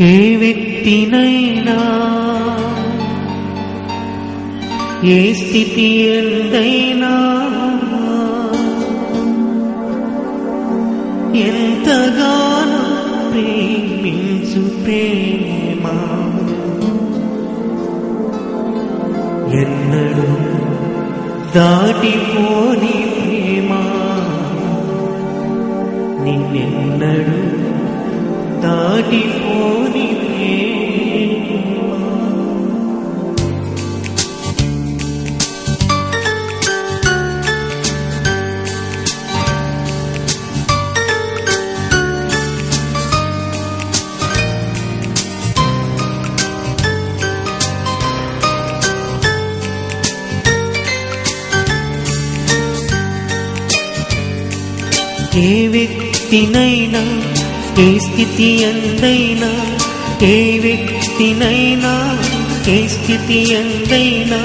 ఏ వ్యక్తినైనా ఏ స్థితి ఎందైనా ఎంతగానో ప్రేమించు ప్రేమ ఎన్నడూ దాటిపోని ప్రేమ నిన్నెన్నడూ దాటిపోని ప్రేమ. ఏ వ్యక్తినైనా ఏ స్థితి ఎందైనా ఏ వ్యక్తినైనా ఏ స్థితి ఎందైనా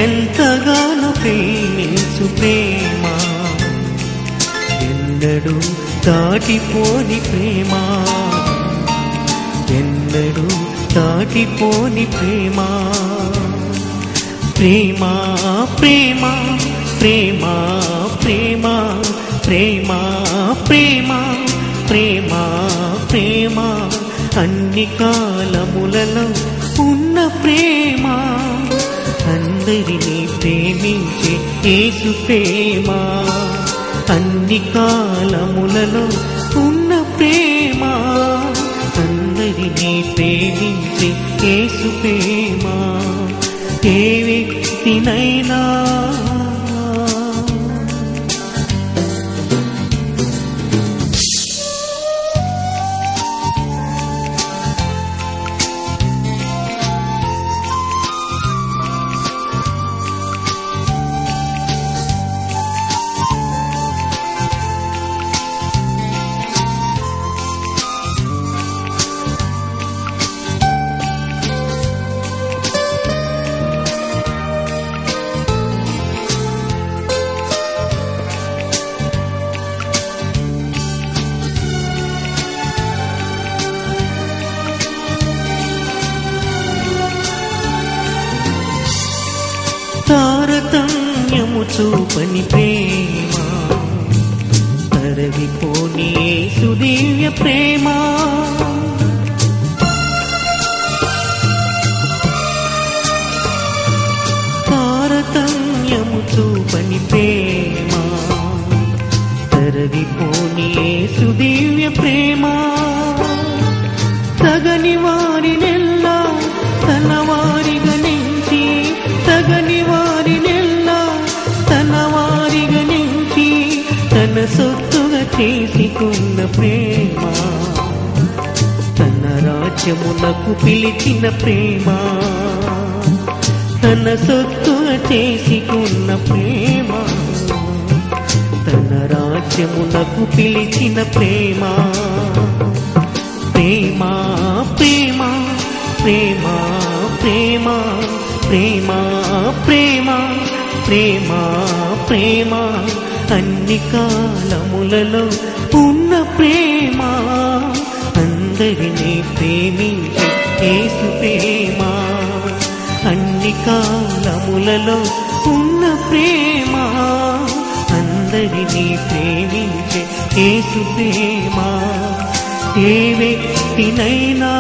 ఎంతగానో ప్రేమించు ప్రేమ ఎన్నడూ దాటిపోని ప్రేమ ఎన్నడూ దాటిపోని ప్రేమ. ప్రేమ ప్రేమ ప్రేమ ప్రేమ ప్రేమ ప్రేమ ప్రేమ ప్రేమ అన్ని కాలములలో ఉన్న ప్రేమ అందరినీ ప్రేమించే యేసు ప్రేమ అన్ని కాలములలో ఉన్న ప్రేమ అందరినీ ప్రేమించే యేసు ప్రేమ. ఏ వ్యక్తినైనా తారతమ్యము చూపని ప్రేమ తరవిపోని యేసు దివ్య ప్రేమ తారతమ్యము చూపని ప్రేమ తరవిపోని యేసు దివ్య ప్రేమ తగని వారినెల్లా తన వారిగా నుంచి తగని వారినెల్లా తన వారిగా నుంచి తన సొత్తుగా చేసుకున్న ప్రేమ తన రాజ్యమునకు పిలిచిన ప్రేమ తన సొత్తుగా చేసుకున్న ప్రేమ తన రాజ్యమునకు పిలిచిన ప్రేమ. ప్రేమ ప్రేమ ప్రేమ ప్రేమ ప్రేమ ప్రేమ ప్రేమ ప్రేమ అన్ని కాలములలో ఉన్న ప్రేమ అందరినీ ప్రేమించే యేసు ప్రేమ అన్ని కాలములలో ఉన్న ప్రేమ అందరినీ ప్రేమించే యేసు ప్రేమ. ఏ వ్యక్తినైనా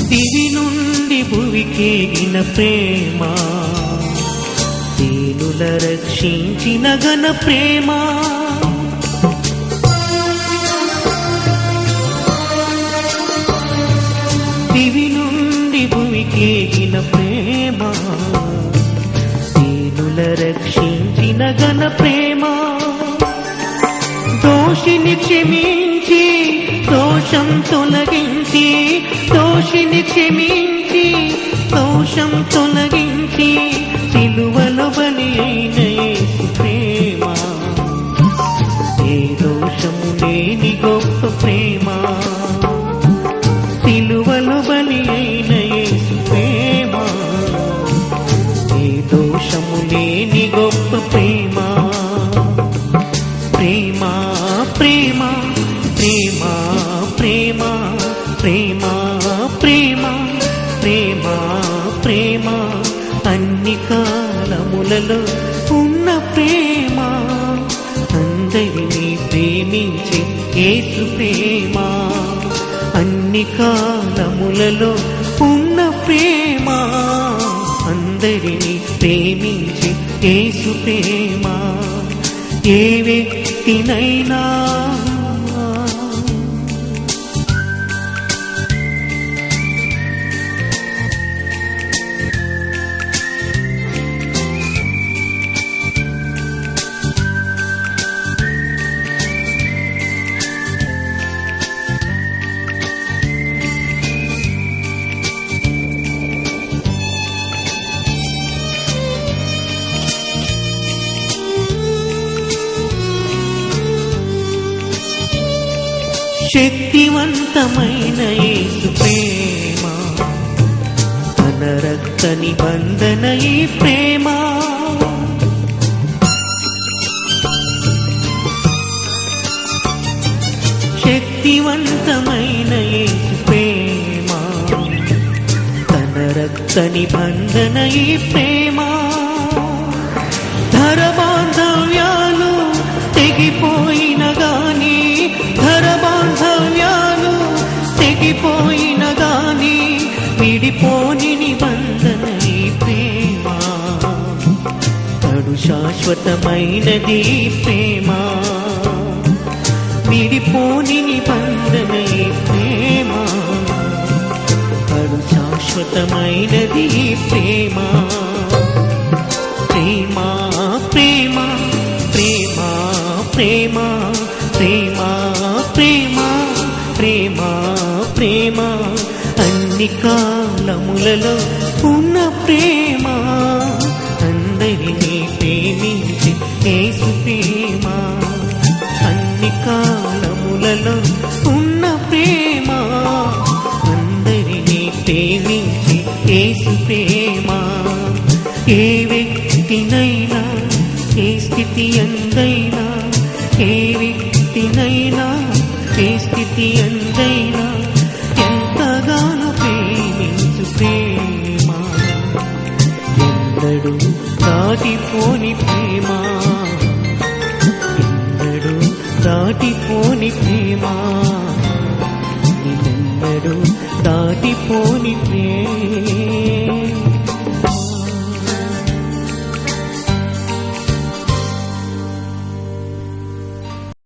దివి నుండి భువికేగిన ప్రేమ దీనుల రక్షించిన ఘన ప్రేమ దివి నుండి భువికేగిన ప్రేమ నగన ప్రేమ దోషిని క్షమించి దోషం తొలగించి దోషిని క్షమించి దోషం తొలగించి సిలువలో బలి అయిన యేసు ప్రేమ ఏ దోషము లేని గొప్ప ప్రేమ సిలువలో బలి అయిన యేసు ప్రేమ ఏ దోషము లేని గొప్ప ప్రేమ ప్రేమ ప్రేమ ప్రేమ ప్రేమ ప్రేమ ప్రేమ ప్రేమ ప్రేమ అన్ని కాలములలో ఉన్న ప్రేమ అందరినీ ప్రేమించే యేసు ప్రేమ అన్ని కాలములలో ఉన్న ప్రేమ అందరినీ ప్రేమించే యేసు ప్రేమ ఏ వ్యక్తినైనా శక్తివంతమైన యేసు ప్రేమ తన రక్త నిబంధన ఈ ప్రేమ శక్తివంతమైన యేసు ప్రేమ తన రక్త నిబంధన ఈ ప్రేమ ధర బాంధవ్యాలు తెగిపోయిన గాని ధర బాంధవ్యాలు తెగిపోయిన గాని విడిపోని నిబంధన ఈ ప్రేమ తడు శాశ్వతమైనది ప్రేమ విడిపోని నిబంధన ఈ ప్రేమ తడు శాశ్వతమైనది ప్రేమ ప్రేమ ప్రేమ ప్రేమ ప్రేమ ప్రేమ ప్రేమ ప్రేమ ప్రేమ అన్ని కాలములలో ఉన్న ప్రేమ అందరినీ ప్రేమించి యేసు ప్రేమ అన్ని కాలములలో ఉన్న ప్రేమ అందరినీ ప్రేమించి యేసు ప్రేమ ఏ వ్యక్తినైనా ఏ స్థితి అందైనా ఏ వ్యక్తినైనా ఏ స్థితి అందైనా ఎంతగానో ప్రేమించు ప్రేమ ఎన్నడూ దాటిపోని ప్రేమ ఎన్నడూ దాటిపోని ప్రేమ ఎన్నడూ దాటిపోని ప్రేమ